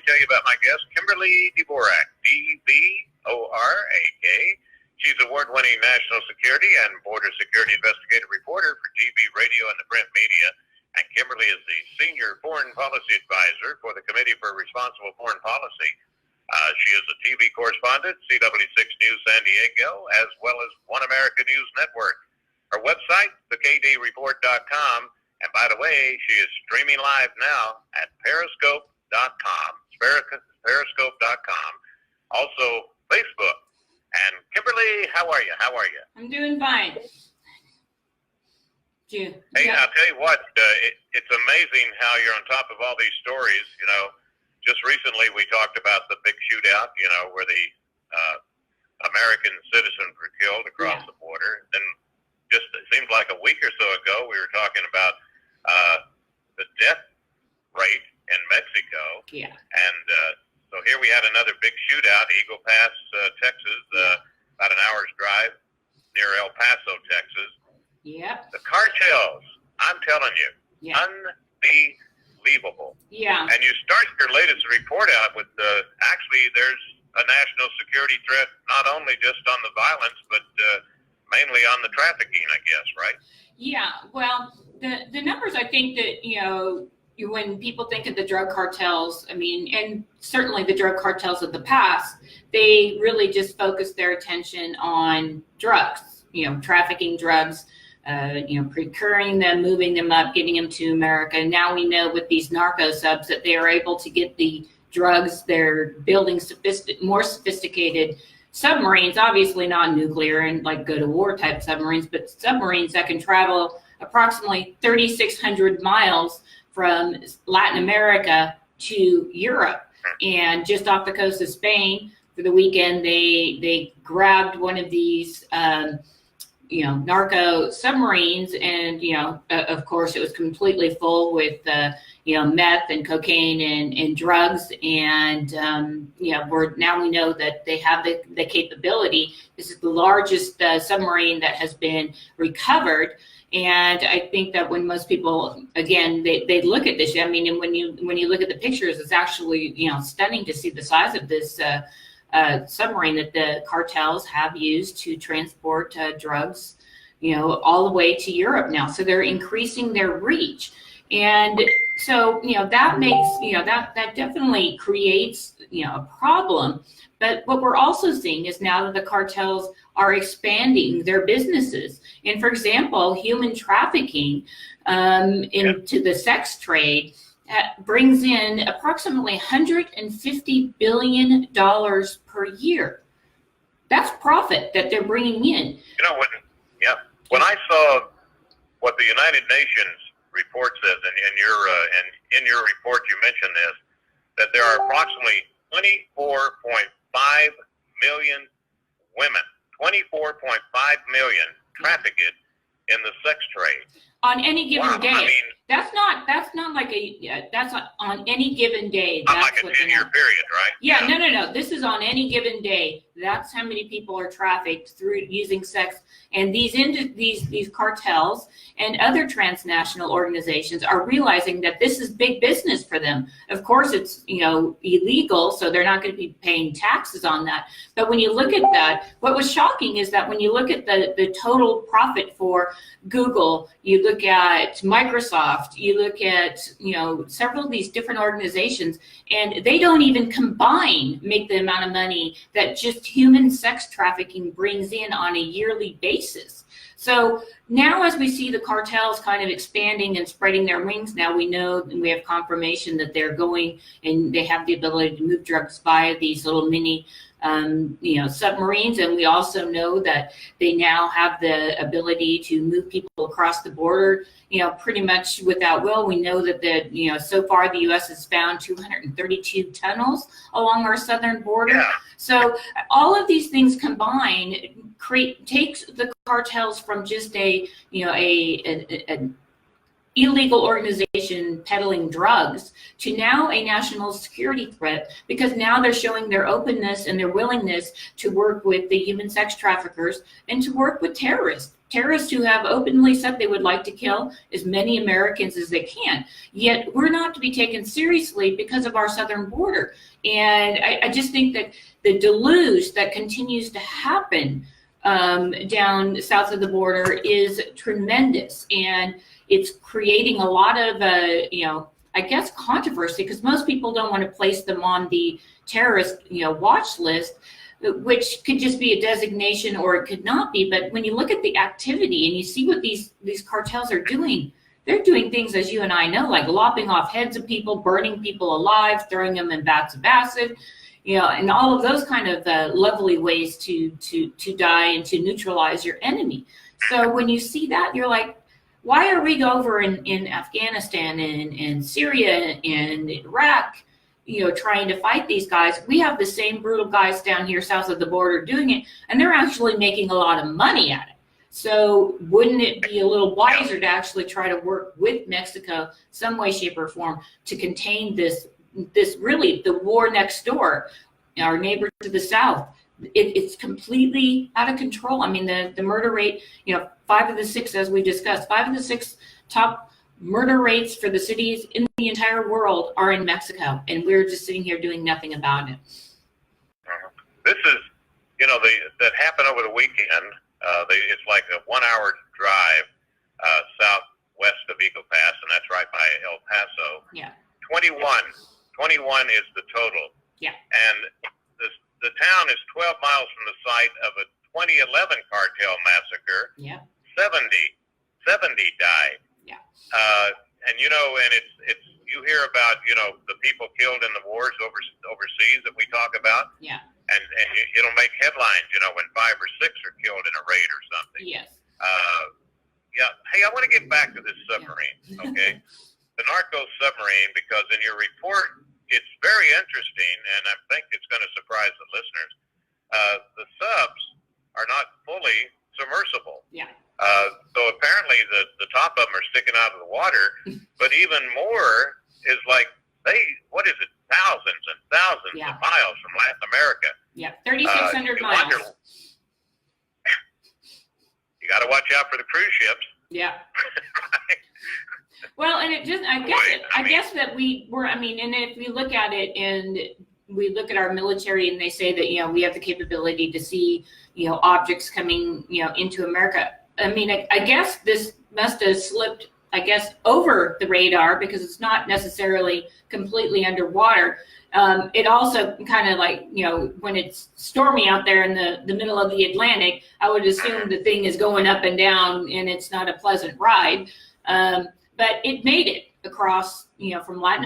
tell you about my guest, Kimberly Dvorak, D-V-O-R-A-K. She's award-winning national security and border security investigative reporter for TV, radio, and the print media. And Kimberly is the senior foreign policy advisor for the Committee for Responsible Foreign Policy. She is a TV correspondent, CW6 News San Diego, as well as One America News Network. Her website, thekdreport.com. And by the way, she is streaming live now at periscope.com. Periscope.com. Also, Facebook. And Kimberly, how are you? I'm doing fine. Hey, I'll tell you what, it's amazing how you're on top of all these stories. You know, just recently we talked about the big shootout, you know, where the American citizens were killed across the border. Then just, it seems like a week or so ago, we were talking about the death rate in Mexico. Yeah. And so here we had another big shootout, Eagle Pass, Texas, about an hour's drive near El Paso, Texas. Yep. The cartels, I'm telling you, unbelievable. Yeah. And you start your latest report out with actually there's a national security threat, not only just on the violence, but mainly on the trafficking, I guess, right? Yeah. Well, the numbers, I think that, you know, when people think of the drug cartels, I mean, and certainly the drug cartels of the past, they really just focus their attention on drugs, you know, trafficking drugs, you know, procuring them, moving them up, getting them to America. And now we know with these narco-subs that they are able to get the drugs. They're building more sophisticated submarines, obviously not nuclear and like go to war type submarines, but submarines that can travel approximately 3,600 miles from Latin America to Europe. And just off the coast of Spain for the weekend, they grabbed one of these you know, narco submarines, and, you know, of course it was completely full with, you know, meth and cocaine and drugs. And, you know, now we know that they have the capability. This is the largest submarine that has been recovered. And I think that when most people, again, they look at this, I mean, and when you look at the pictures, it's actually, you know, stunning to see the size of this submarine that the cartels have used to transport drugs, you know, all the way to Europe now. So they're increasing their reach. And so, you know, that makes, you know, that definitely creates, you know, a problem. But what we're also seeing is now that the cartels are expanding their businesses. And for example, human trafficking into the sex trade brings in approximately $150 billion per year. That's profit that they're bringing in. You know, when I saw what the United Nations report says, and in your report you mentioned this, that there are approximately 24.5 million women, 24.5 million trafficked in the sex trade. On any given day. I mean, that's not like that's on any given day. That's like a 10-year period, right? Yeah, no. This is on any given day. That's how many people are trafficked through using sex. And these cartels and other transnational organizations are realizing that this is big business for them. Of course, it's, you know, illegal, so they're not going to be paying taxes on that. But when you look at that, what was shocking is that when you look at the total profit for Google, you look at Microsoft, you look at, you know, several of these different organizations, and they don't even make the amount of money that just human sex trafficking brings in on a yearly basis. So now as we see the cartels kind of expanding and spreading their wings, now we know and we have confirmation that they're going and they have the ability to move drugs via these little mini you know, submarines. And we also know that they now have the ability to move people across the border, you know, pretty much without will. We know that you know, so far the U.S. has found 232 tunnels along our southern border. Yeah. So all of these things combined takes the cartels from just a, you know, an illegal organization peddling drugs to now a national security threat, because now they're showing their openness and their willingness to work with the human sex traffickers and to work with terrorists. terrorists who have openly said they would like to kill as many Americans as they can. Yet we're not to be taken seriously because of our southern border. And I just think that the deluge that continues to happen down south of the border is tremendous. And it's creating a lot of, I guess, controversy, because most people don't want to place them on the terrorist, watch list, which could just be a designation or it could not be. But when you look at the activity and you see what these cartels are doing, they're doing things, as you and I know, like lopping off heads of people, burning people alive, throwing them in vats of acid, and all of those kind of lovely ways to die and to neutralize your enemy. So when you see that, you're like, why are we over in Afghanistan and Syria and Iraq, trying to fight these guys? We have the same brutal guys down here south of the border doing it, and they're actually making a lot of money at it. So wouldn't it be a little wiser to actually try to work with Mexico some way, shape, or form to contain this really the war next door, our neighbor to the south? It's completely out of control. I mean, the murder rate, 5 of the 6, as we discussed, 5 of the 6 top murder rates for the cities in the entire world are in Mexico, and we're just sitting here doing nothing about it. This is, that happened over the weekend. It's like a 1-hour drive southwest of Eagle Pass, and that's right by El Paso. Yeah. 21 is the total. Yeah. And the town is 12 miles from the site of a 2011 cartel massacre. Yeah. 70 died. Yeah. And it's you hear about the people killed in the wars overseas that we talk about. Yeah. And it'll make headlines, when 5 or 6 are killed in a raid or something. Yes. Yeah. Hey, I want to get back to this submarine. Yeah. Okay. The narco submarine, because in your report, it's very interesting, and I think it's going to surprise the listeners. The subs are not fully submersible. Yeah. So apparently the top of them are sticking out of the water, but even more is like thousands and thousands of miles from Latin America. Yeah, 3,600 miles. You got to watch out for the cruise ships. Yeah. Well, and I guess that and if we look at it and we look at our military and they say that, we have the capability to see, objects coming, into America. I mean, I guess this must have slipped, over the radar because it's not necessarily completely underwater. It also kind of like, when it's stormy out there in the middle of the Atlantic, I would assume the thing is going up and down and it's not a pleasant ride. But it made it across, from Latin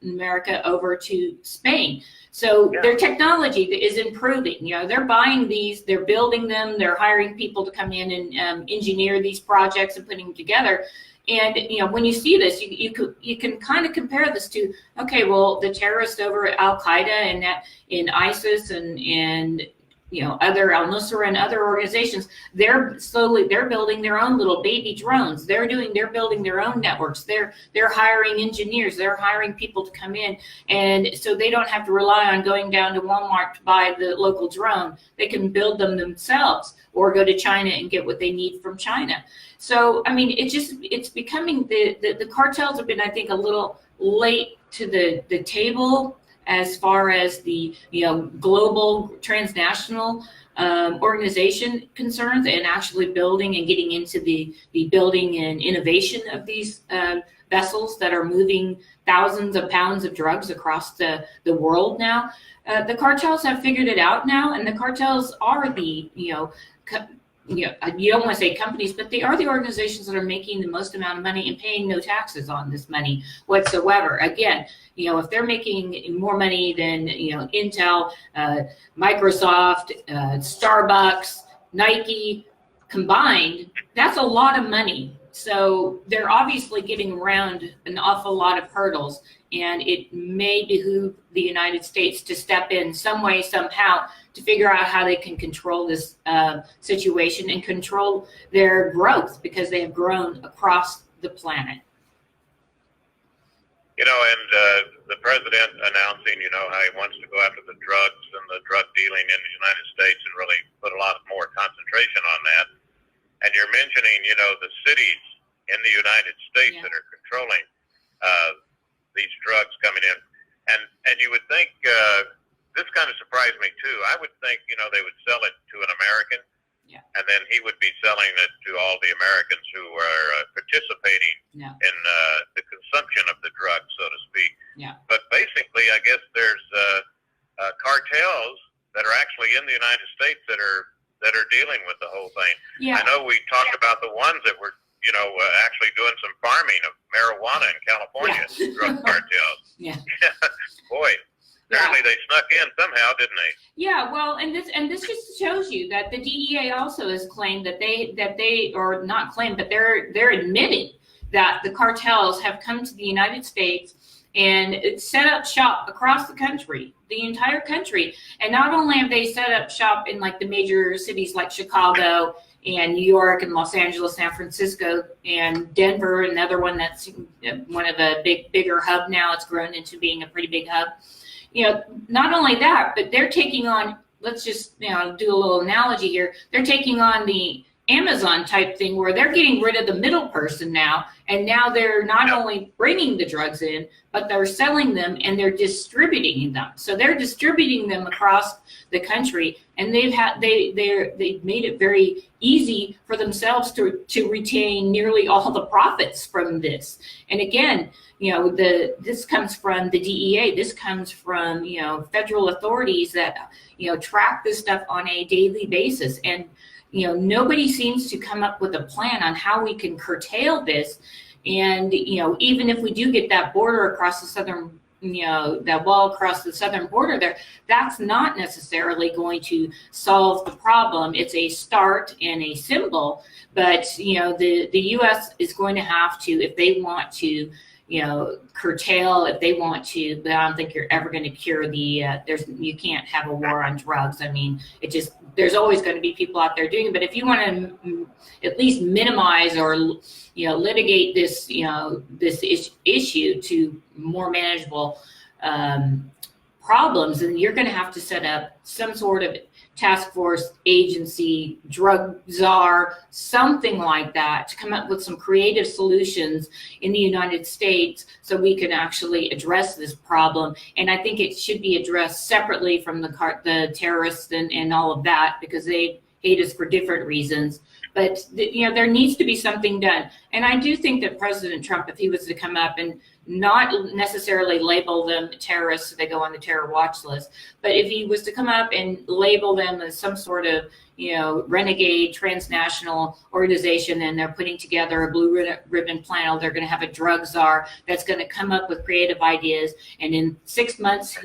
America over to Spain. So their technology is improving. They're buying these, they're building them, they're hiring people to come in and engineer these projects and putting them together. And when you see this, you can kind of compare this to, okay, well, the terrorists over at Al Qaeda and that in ISIS and other Al Nusra and other organizations, they're building their own little baby drones. They're building their own networks. They're hiring engineers. They're hiring people to come in, and so they don't have to rely on going down to Walmart to buy the local drone. They can build them themselves or go to China and get what they need from China. So I mean, it's becoming the cartels have been, I think, a little late to the table as far as the global transnational organization concerns, and actually building and getting into the building and innovation of these vessels that are moving thousands of pounds of drugs across the world now. The cartels have figured it out now, and the cartels are the you don't want to say companies, but they are the organizations that are making the most amount of money and paying no taxes on this money whatsoever. Again, if they're making more money than, Intel, Microsoft, Starbucks, Nike combined, that's a lot of money. So they're obviously getting around an awful lot of hurdles, and it may behoove the United States to step in some way, somehow, to figure out how they can control this situation and control their growth, because they have grown across the planet. And the president announcing, how he wants to go after the drugs and the drug dealing in the United States and really put a lot more concentration on that. and you're mentioning, the cities in the United States that are controlling these drugs coming in, and you would think this kind of surprised me too. I would think, they would sell it to an American, and then he would be selling it to all the Americans who are participating in the consumption of the drug, so to speak. But basically, I guess there's cartels that are actually in the United States that are dealing with the whole thing. I know we talked about the ones that were, actually doing some farming of marijuana in California, drug cartels. Boy, apparently they snuck in somehow, didn't they? Yeah, well, and this just shows you that the DEA also has claimed that they or not claimed, but they're admitting that the cartels have come to the United States and set up shop across the country, the entire country. And not only have they set up shop in like the major cities like Chicago and New York and Los Angeles, San Francisco, and Denver, another one that's one of the bigger hub now. It's grown into being a pretty big hub. Not only that, but they're taking on, let's just do a little analogy here. They're taking on the Amazon type thing where they're getting rid of the middle person now, and now they're not only bringing the drugs in, but they're selling them and they're distributing them. So they're distributing them across the country, and they've made it very easy for themselves to retain nearly all the profits from this. And again, this comes from the DEA. This comes from federal authorities that track this stuff on a daily basis. And nobody seems to come up with a plan on how we can curtail this. And, even if we do get that border across the southern, that wall across the southern border there, that's not necessarily going to solve the problem. It's a start and a symbol, but, the U.S. is going to have to, if they want to, curtail, if they want to, but I don't think you're ever going to cure you can't have a war on drugs. I mean, there's always going to be people out there doing it, but if you want to at least minimize or, litigate this, this issue to more manageable problems, then you're going to have to set up some sort of task force, agency, drug czar, something like that, to come up with some creative solutions in the United States so we can actually address this problem. And I think it should be addressed separately from the terrorists and all of that, because they hate us for different reasons. But there needs to be something done. And I do think that President Trump, if he was to come up and not necessarily label them terrorists so they go on the terror watch list, but if he was to come up and label them as some sort of renegade transnational organization, and they're putting together a blue ribbon plan, they're going to have a drug czar that's going to come up with creative ideas, and in 6 months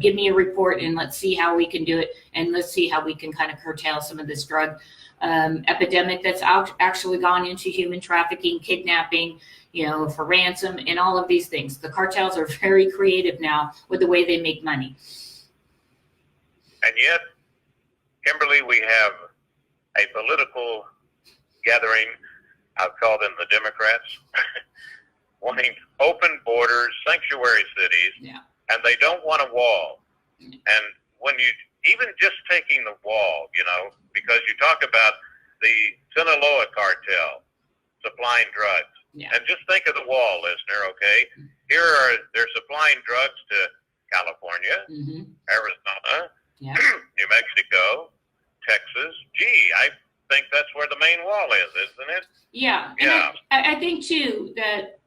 give me a report and let's see how we can do it, and let's see how we can kind of curtail some of this drug epidemic that's actually gone into human trafficking, kidnapping, for ransom, and all of these things. The cartels are very creative now with the way they make money. And yet, Kimberly, we have a political gathering, I'll call them the Democrats, wanting open borders, sanctuary cities, and they don't want a wall. And when you, even just taking the wall, because you talk about the Sinaloa cartel supplying drugs, and just think of the wall, listener, okay? They're supplying drugs to California, Arizona, New Mexico, Texas. Gee, I think that's where the main wall is, isn't it? Yeah. And I think too that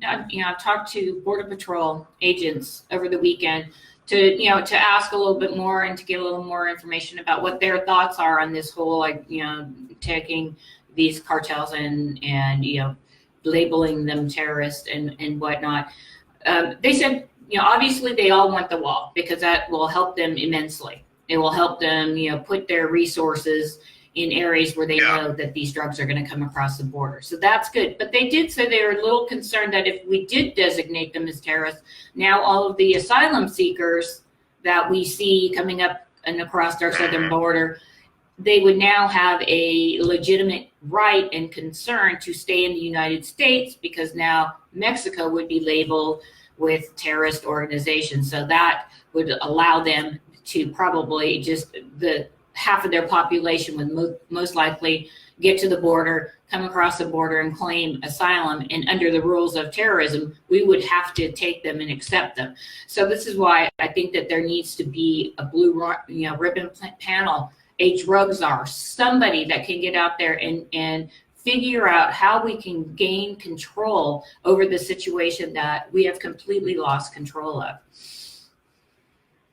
I've talked to Border Patrol agents over the weekend to ask a little bit more and to get a little more information about what their thoughts are on this whole taking these cartels and labeling them terrorists and whatnot. They said obviously they all want the wall because that will help them immensely. It will help them put their resources in areas where they know that these drugs are going to come across the border. So that's good. But they did say they were a little concerned that if we did designate them as terrorists, now all of the asylum seekers that we see coming up and across our southern border, they would now have a legitimate right and concern to stay in the United States because now Mexico would be labeled with terrorist organizations. So that would allow them to probably just half of their population would most likely, get to the border, come across the border and claim asylum. And under the rules of terrorism, we would have to take them and accept them. So this is why I think that there needs to be a blue ribbon panel, a drug czar, somebody that can get out there and figure out how we can gain control over the situation that we have completely lost control of.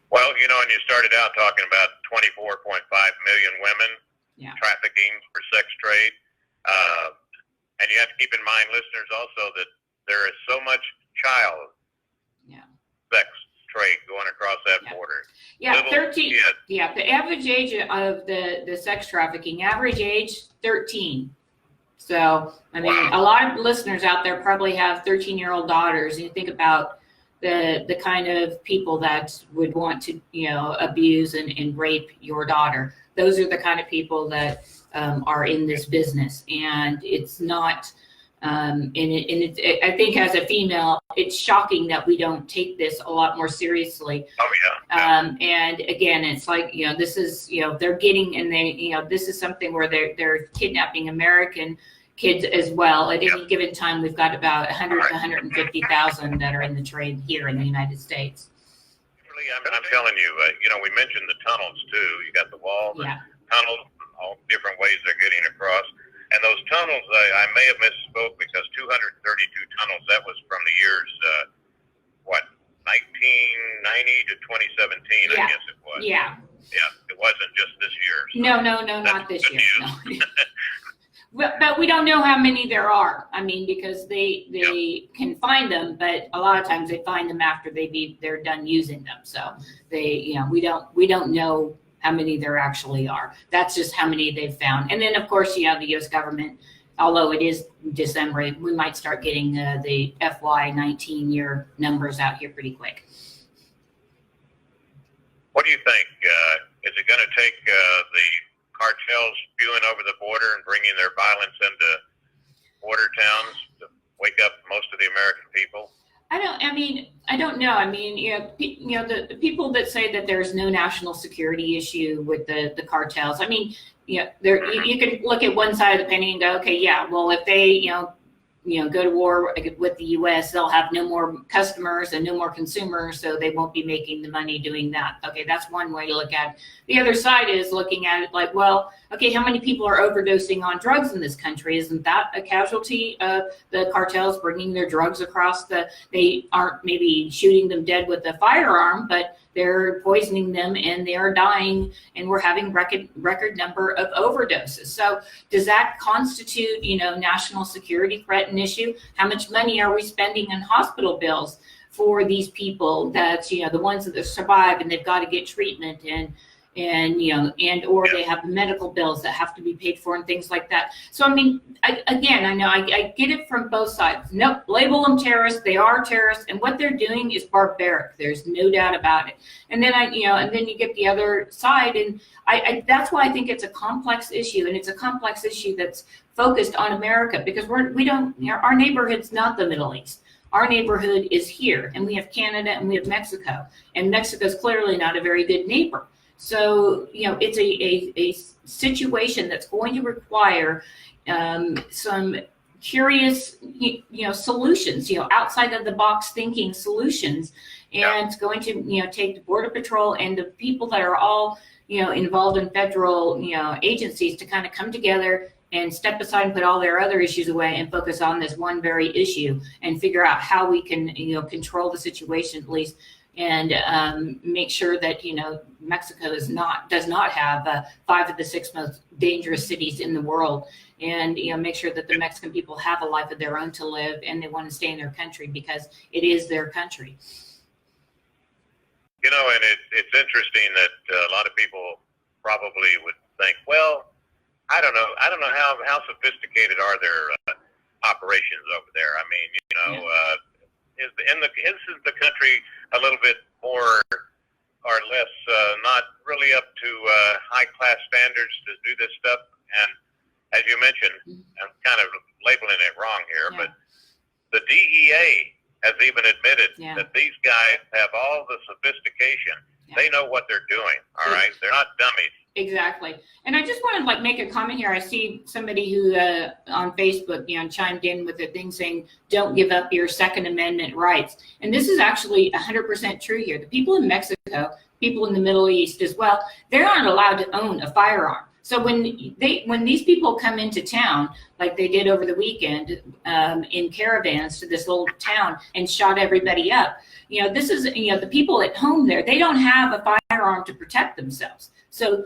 Well, and you started out talking about 24.5 million women trafficking for sex trade. And you have to keep in mind, listeners, also that there is so much child sex trade going across that border. Yeah, Little 13. kids. Yeah, the average age of the sex trafficking, average age 13. So, I mean, a lot of listeners out there probably have 13-year-old daughters. You think about the kind of people that would want to, abuse and rape your daughter. Those are the kind of people that are in this business, and it's not. I think as a female, it's shocking that we don't take this a lot more seriously. Oh yeah. And again, it's like, this is, they're getting, and they, this is something where they're kidnapping American kids as well. At any given time, we've got about 100 to 150,000 that are in the trade here in the United States. I'm telling you, we mentioned the tunnels too. You got the wall, the tunnels, all different ways they're getting across. And those tunnels, I may have misspoke because 232 tunnels, that was from the years, 1990 to 2017, I guess it was. Yeah. Yeah, it wasn't just this year. So no, not this year. No. But we don't know how many there are. I mean, because they can find them, but a lot of times they find them after they're done using them. So we don't know how many there actually are. That's just how many they've found. And then of course, the U.S. government, although it is December, we might start getting the FY19 year numbers out here pretty quick. What do you think? Is it going to take the cartels spewing over the border and bringing their violence into border towns to wake up most of the American people? I don't know. I mean, the people that say that there's no national security issue with the cartels. I mean, you can look at one side of the penny and go, okay, yeah, well, if they, go to war with the U.S., they'll have no more customers and no more consumers, so they won't be making the money doing that. Okay, that's one way to look at it. The other side is looking at it like, well, okay, how many people are overdosing on drugs in this country? Isn't that a casualty of the cartels bringing their drugs across they aren't maybe shooting them dead with a firearm, but they're poisoning them and they are dying, and we're having record number of overdoses. So does that constitute, national security threat and issue? How much money are we spending on hospital bills for these people that, the ones that survive and they've got to get treatment and or they have medical bills that have to be paid for and things like that. So, I mean, I know I get it from both sides. Nope, label them terrorists. They are terrorists. And what they're doing is barbaric. There's no doubt about it. And then and then you get the other side. And that's why I think it's a complex issue. And it's a complex issue that's focused on America, because our neighborhood's not the Middle East. Our neighborhood is here, and we have Canada and we have Mexico. And Mexico's clearly not a very good neighbor. So, it's a situation that's going to require some curious, solutions, outside of the box thinking solutions. And it's going to, take the Border Patrol and the people that are all, involved in federal, agencies to kind of come together and step aside and put all their other issues away and focus on this one very issue and figure out how we can, control the situation at least. And make sure that Mexico does not have 5 of the 6 most dangerous cities in the world, and make sure that the Mexican people have a life of their own to live, and they want to stay in their country because it is their country. And it's interesting that a lot of people probably would think, well, I don't know how sophisticated are their operations over there. I mean, is the country a little bit more or less not really up to high class standards to do this stuff? And as you mentioned, I'm kind of labeling it wrong here, but the DEA has even admitted that these guys have all the sophistication. They know what they're doing. All right, they're not dummies. Exactly. And I just want to like make a comment here. I see somebody who on Facebook, chimed in with a thing saying, don't give up your Second Amendment rights. And this is actually 100% true here. The people in Mexico, people in the Middle East as well, they're not allowed to own a firearm. So when these people come into town, like they did over the weekend in caravans to this little town and shot everybody up, this is, the people at home there, they don't have a firearm to protect themselves. So,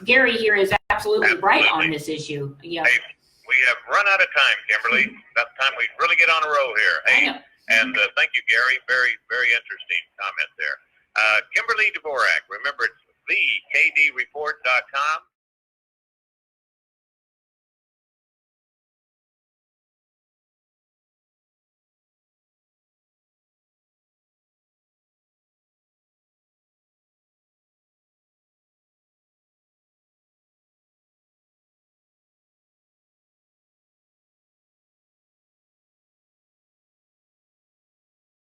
Gary here is absolutely right on this issue. Yeah. Hey, we have run out of time, Kimberly. That's time we really get on a roll here. Hey, and thank you, Gary. Very, very interesting comment there. Kimberly Dvorak, remember it's thekdreport.com.